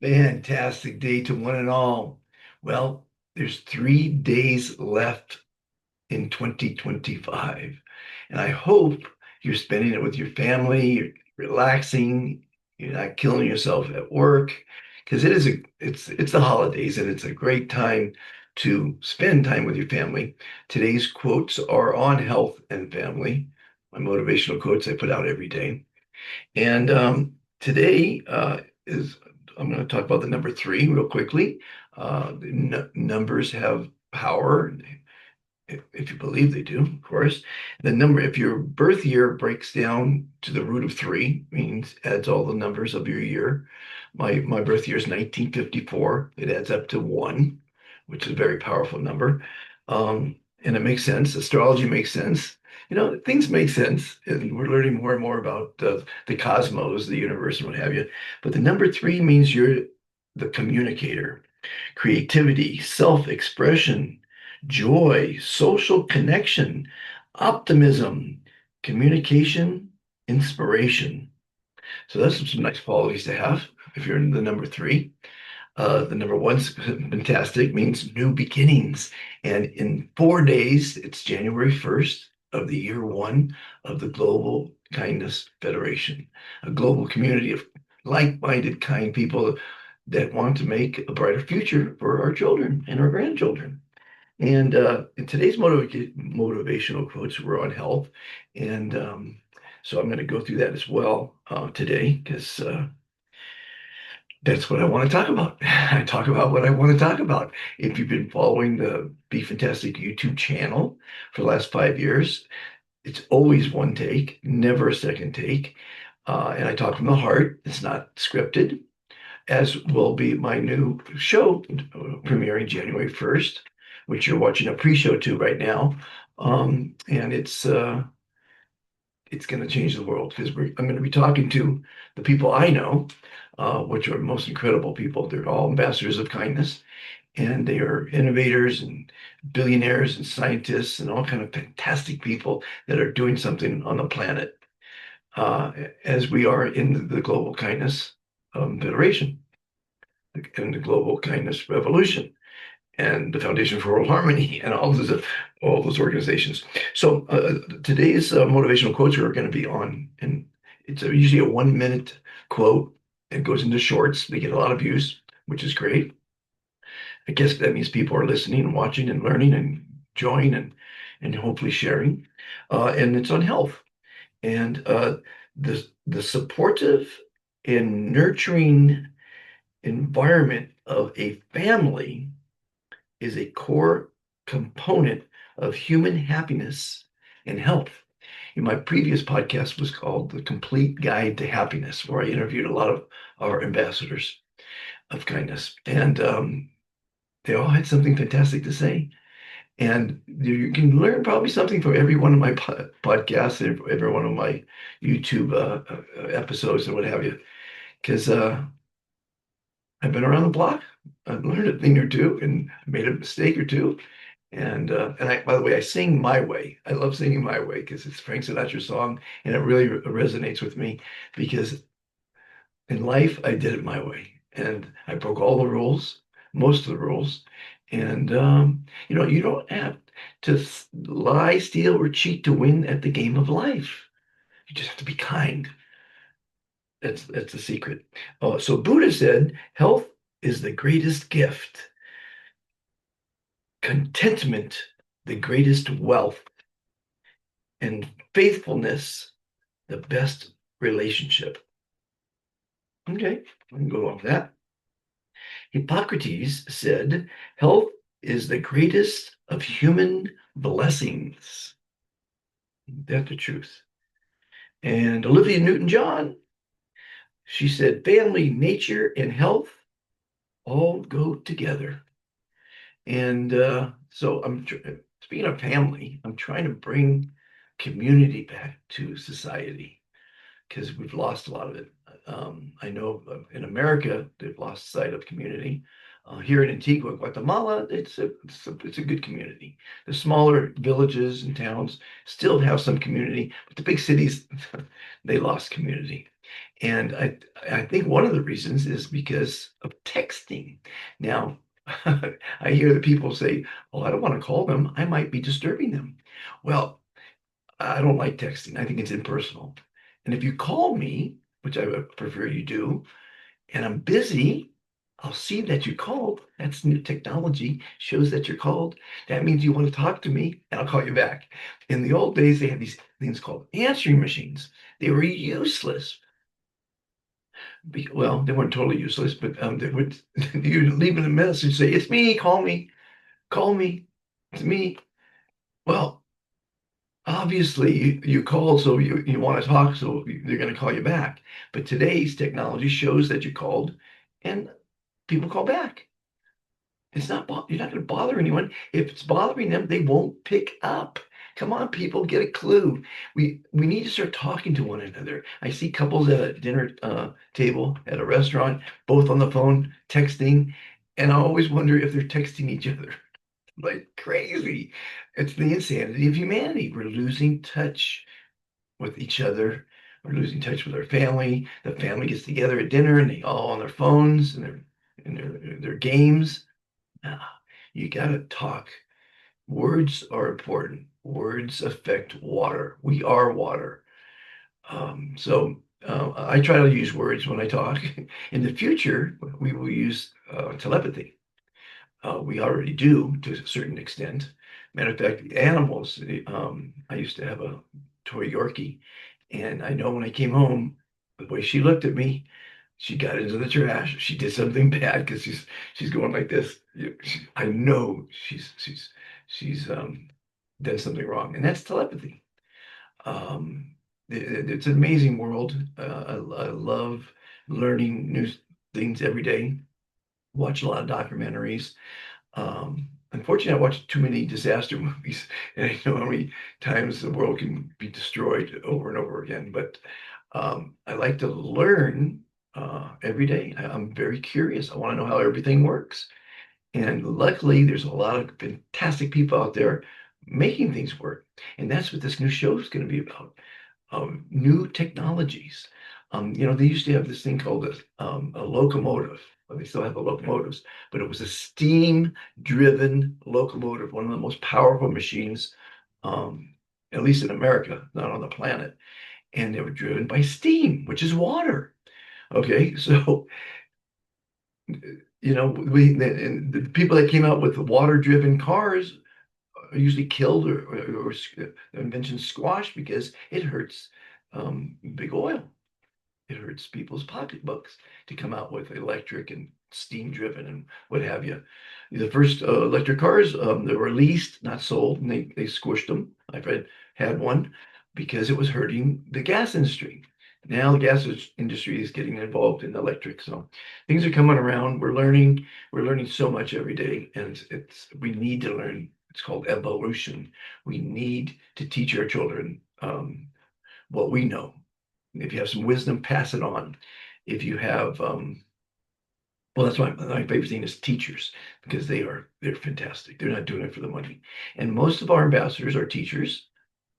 Fantastic day to one and all. Well, there's 3 days left in 2025, and I hope you're spending it with your family, you're relaxing, you're not killing yourself at work, because it's the holidays and it's a great time to spend time with your family. Today's quotes are on health and family. My motivational quotes I put out every day. And today is I'm going to talk about the number three real quickly. Numbers have power, if you believe they do, of course. The number, if your birth year breaks down to the root of three, means adds all the numbers of your year. My birth year is 1954. It adds up to one, which is a very powerful number. And it makes sense. Astrology makes sense. Things make sense, and we're learning more and more about the cosmos, the universe, and what have you. But the number three means you're the communicator, creativity, self-expression, joy, social connection, optimism, communication, inspiration. So that's some nice qualities to have if you're in the number three. The number one's fantastic, means new beginnings. And in 4 days, it's January 1st of the year one of the Global Kindness Federation, a global community of like-minded, kind people that want to make a brighter future for our children and our grandchildren. And in today's motivational quotes were on health. And so I'm going to go through that as well today because that's what I want to talk about. I talk about what I want to talk about. If you've been following the Be Fantastic YouTube channel for the last 5 years, it's always one take, never a second take. And I talk from the heart. It's not scripted, as will be my new show premiering January 1st, which you're watching a pre-show to right now. And it's going to change the world because I'm going to be talking to the people I know, which are most incredible people. They're all ambassadors of kindness, and they are innovators and billionaires and scientists and all kind of fantastic people that are doing something on the planet, uh, as we are in the Global Kindness Federation and the Global Kindness Revolution and the Foundation for World Harmony and all those organizations. So today's motivational quotes are going to be on, and it's usually a 1 minute quote. It goes into shorts. They get a lot of views, which is great. I guess that means people are listening and watching and learning and enjoying and hopefully sharing. And it's on health and the supportive and nurturing environment of a family is a core component of human happiness and health. In my previous podcast was called The Complete Guide to Happiness, where I interviewed a lot of our ambassadors of kindness. And they all had something fantastic to say. And you can learn probably something from every one of my podcasts and every one of my YouTube episodes and what have you. Because I've been around the block. I've learned a thing or two and made a mistake or two. And by the way, I sing My Way. I love singing My Way because it's Frank Sinatra's song, and it really resonates with me because in life I did it my way, and I broke all the rules, most of the rules, and you don't have to lie, steal, or cheat to win at the game of life. You just have to be kind. That's the secret. Oh, so Buddha said, health is the greatest gift, contentment the greatest wealth, and faithfulness the best relationship. Okay, I can go along with that. Hippocrates said, health is the greatest of human blessings. That's the truth. And Olivia Newton-John, she said, family, nature, and health all go together. And so speaking of family, I'm trying to bring community back to society because we've lost a lot of it. I know in America, they've lost sight of community. Here in Antigua, Guatemala, it's a good community. The smaller villages and towns still have some community, but the big cities, they lost community. And I think one of the reasons is because of texting. Now, I hear that people say, "Oh, I don't want to call them. I might be disturbing them." Well, I don't like texting. I think it's impersonal. And if you call me, which I would prefer you do, and I'm busy, I'll see that you called. That's new technology, shows that you're called. That means you want to talk to me, and I'll call you back. In the old days, they had these things called answering machines. They were useless. Well, they weren't totally useless, but they would you leave a message, say, "It's me, call me, it's me." Well, obviously you called, so you want to talk, so they're going to call you back. But today's technology shows that you called, and people call back. It's not you're not going to bother anyone. If it's bothering them, they won't pick up. Come on, people, get a clue. We need to start talking to one another. I see couples at a dinner table at a restaurant, both on the phone, texting, and I always wonder if they're texting each other like crazy. It's the insanity of humanity. We're losing touch with each other. We're losing touch with our family. The family gets together at dinner and they all on their phones and their games. Ah, you got to talk. Words are important. Words affect water. We are water. I try to use words when I talk. In the future, we will use telepathy. We already do to a certain extent. Matter of fact, the animals, I used to have a toy Yorkie, and I know when I came home, the way she looked at me, she got into the trash. She did something bad because she's going like this. I know she's done something wrong, and that's telepathy. It's an amazing world. I love learning new things every day. Watch a lot of documentaries. Unfortunately, I watched too many disaster movies, and I know how many times the world can be destroyed over and over again. But I like to learn every day. I'm very curious. I want to know how everything works. And luckily, there's a lot of fantastic people out there making things work. And that's what this new show is going to be about. New technologies. They used to have this thing called a locomotive. Well, they still have the locomotives, but it was a steam-driven locomotive, one of the most powerful machines, um, at least in America, not on the planet. And they were driven by steam, which is water. Okay, so the people that came out with water-driven cars are usually killed or invention squashed because it hurts big oil. It hurts people's pocketbooks to come out with electric and steam driven and what have you. The first electric cars, they were leased, not sold, and they squished them. I've had one because it was hurting the gas industry. Now the industry is getting involved in electric, so things are coming around. We're learning so much every day, and we need to learn. It's called evolution. We need to teach our children what we know. If you have some wisdom, pass it on. If you have, well, that's why my favorite thing is teachers because they're fantastic. They're not doing it for the money. And most of our ambassadors are teachers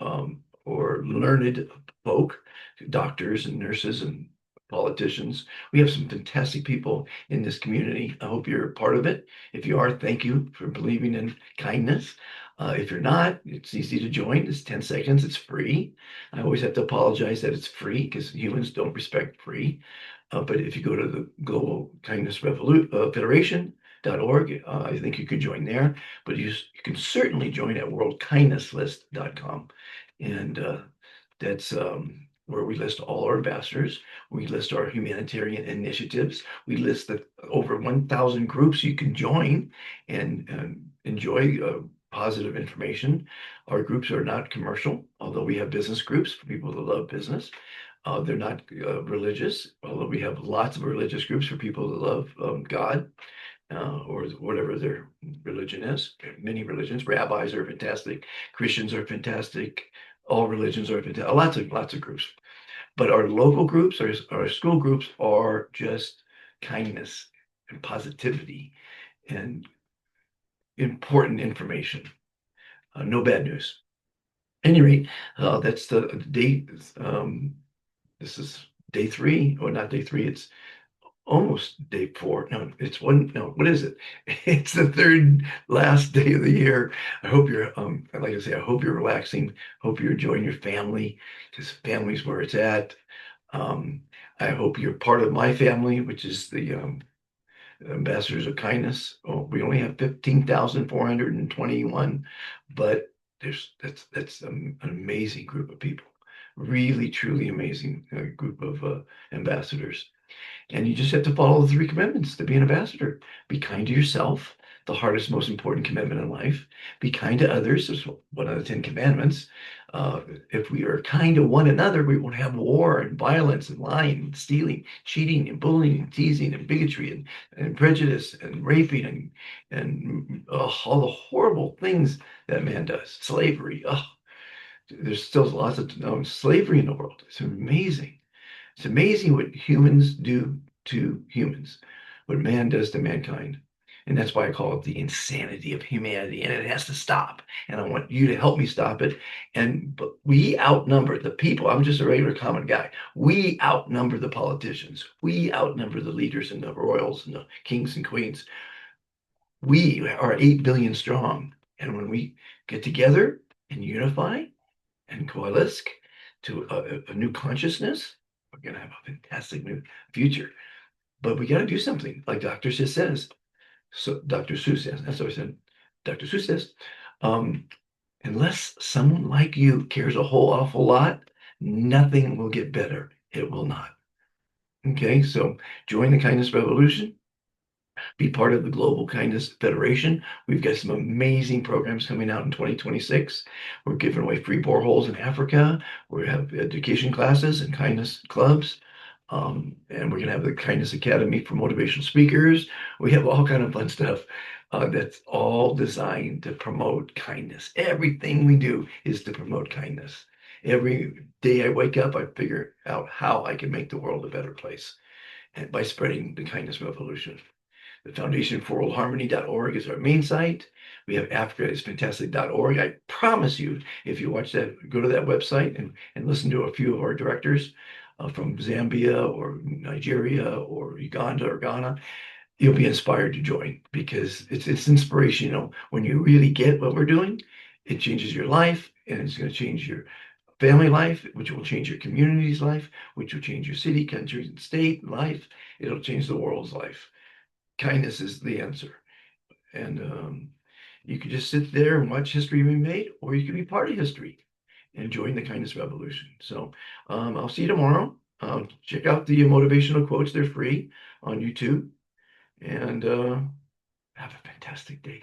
or learned folk, doctors and nurses and politicians. We have some fantastic people in this community. I hope you're a part of it. If you are, thank you for believing in kindness. If you're not, it's easy to join. It's 10 seconds. It's free. I always have to apologize that it's free because humans don't respect free. But if you go to the Global Kindness Federation.org, I think you could join there. But you can certainly join at worldkindnesslist.com. And that's where we list all our ambassadors. We list our humanitarian initiatives. We list the over 1,000 groups you can join and enjoy positive information. Our groups are not commercial, although we have business groups for people that love business. They're not religious, although we have lots of religious groups for people that love God or whatever their religion is. Many religions, rabbis are fantastic, Christians are fantastic, all religions are fantastic. Lots of groups. But our local groups, our school groups, are just kindness and positivity and important information. No bad news. At any rate, that's the date. This is day three, or not day three, it's almost day four. No, it's one. No, what is it? It's the third last day of the year. I hope you're, like I say, I hope you're relaxing. Hope you're enjoying your family because family's where it's at. Um, I hope you're part of my family, which is the Ambassadors of Kindness. Oh, we only have 15,421, but that's an amazing group of people. Really, truly amazing group of ambassadors. And you just have to follow the three commitments to be an ambassador. Be kind to yourself, the hardest, most important commitment in life. Be kind to others is one of the 10 commandments. If we are kind to one another, we won't have war and violence and lying and stealing, cheating and bullying and teasing and bigotry and prejudice and raping and all the horrible things that man does. Slavery. Oh, there's still lots of slavery in the world. It's amazing. It's amazing what humans do to humans, what man does to mankind. And that's why I call it the insanity of humanity. And it has to stop. And I want you to help me stop it. And but we outnumber the people. I'm just a regular common guy. We outnumber the politicians. We outnumber the leaders and the royals and the kings and queens. We are 8 billion strong. And when we get together and unify and coalesce to a new consciousness, we're going to have a fantastic new future. But we got to do something, like Dr. Seuss says. So Dr. Seuss says, that's what I said. Dr. Seuss says, um, unless someone like you cares a whole awful lot, nothing will get better. It will not. Okay, so join the kindness revolution. Be part of the Global Kindness Federation. We've got some amazing programs coming out in 2026. We're giving away free boreholes in Africa. We have education classes and kindness clubs. And we're going to have the Kindness Academy for motivational speakers. We have all kind of fun stuff that's all designed to promote kindness. Everything we do is to promote kindness. Every day I wake up, I figure out how I can make the world a better place and by spreading the kindness revolution. The Foundation for World Harmony.org is our main site. We have Africa is Fantastic.org. I promise you, if you watch that, go to that website and listen to a few of our directors from Zambia or Nigeria or Uganda or Ghana, you'll be inspired to join because it's inspirational. When you really get what we're doing, it changes your life and it's going to change your family life, which will change your community's life, which will change your city, country, and state life. It'll change the world's life. Kindness is the answer. And you could just sit there and watch history be made, or you could be part of history and join the kindness revolution. So I'll see you tomorrow. Check out the motivational quotes. They're free on YouTube. And have a fantastic day.